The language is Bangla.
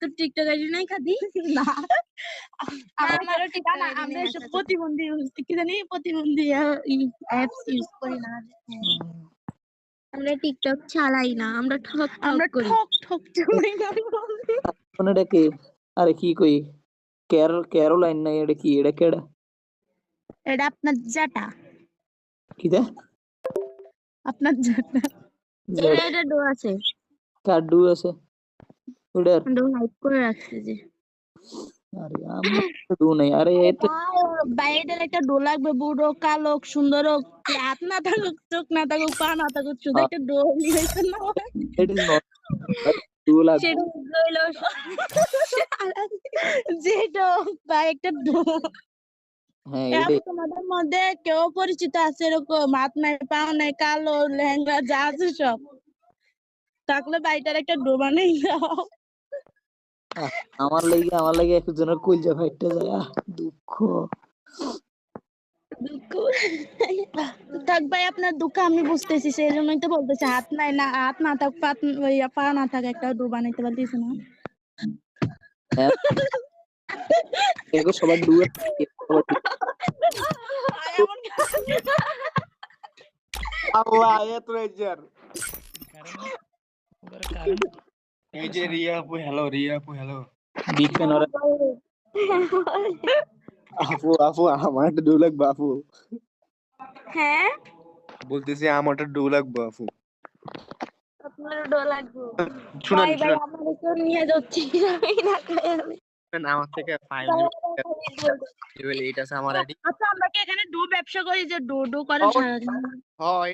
তোর টিকটক আইডি নাই খাদি না আমারও টিকটক আইডি আমরা এসব প্রতিবন্ধী কি জানি প্রতিবন্ধী অ্যাপস ইউজ করি না আমরা টিকটক চালাই না আমরা ঠক করি এটা কি আরে কি কই ক্যারোলাইন না এটা কি এটা কেডা এটা আপনার জাটা কি দে আপনার জাটা এটা ডো আছে কার ডু আছে ওটার ডো হাইড করে রাখছে যে আরে আমি ডু নাই আরে এতে বাইরের একটা ডো লাগবে বুড়ো কালো সুন্দর হাত না থাকুক চোখ না থাকুক পা না থাকুক শুধু একটা ডো নিয়েছে না ইট ইজ নট ডু লাগ যেটা বা একটা ডো হ্যাঁ এটাই তোমাদের মধ্যে কেউ পরিচিত আছে এরকম হাত নাই পা নাই কালো লেহেঙ্গা যা আছে সব থাকলে বাইটার একটা ডো বানাই দাও আমার লাগি একজনের কইজা ফাইটটা যায় দুঃখ থাক ভাই আপনার দুঃখ আমি বুঝতেছি সেই জন্যই তো বলতেছি হাত নাই না হাত না থাক পা না থাক একটা ডো বানাইতে পারতেছি না এগো সবার ডু আল্লাহ এত রেজার এই যে রিয়া আপু হ্যালো বিগ ফ্যান ওরা আপু আমার একটা ডু লাগবে আপু হ্যাঁ বলতেছি আমার একটা ডু লাগবে আপু আপনার ডো লাগবে শুনুন ভাই আমার তো নিয়ে যাচ্ছি আমি না আমার থেকে 5 লেভেল 8 আছে আমার আইডি আচ্ছা আমরা কি এখানে ডো ব্যবসা করি যে ডো করে সারাদিন হয়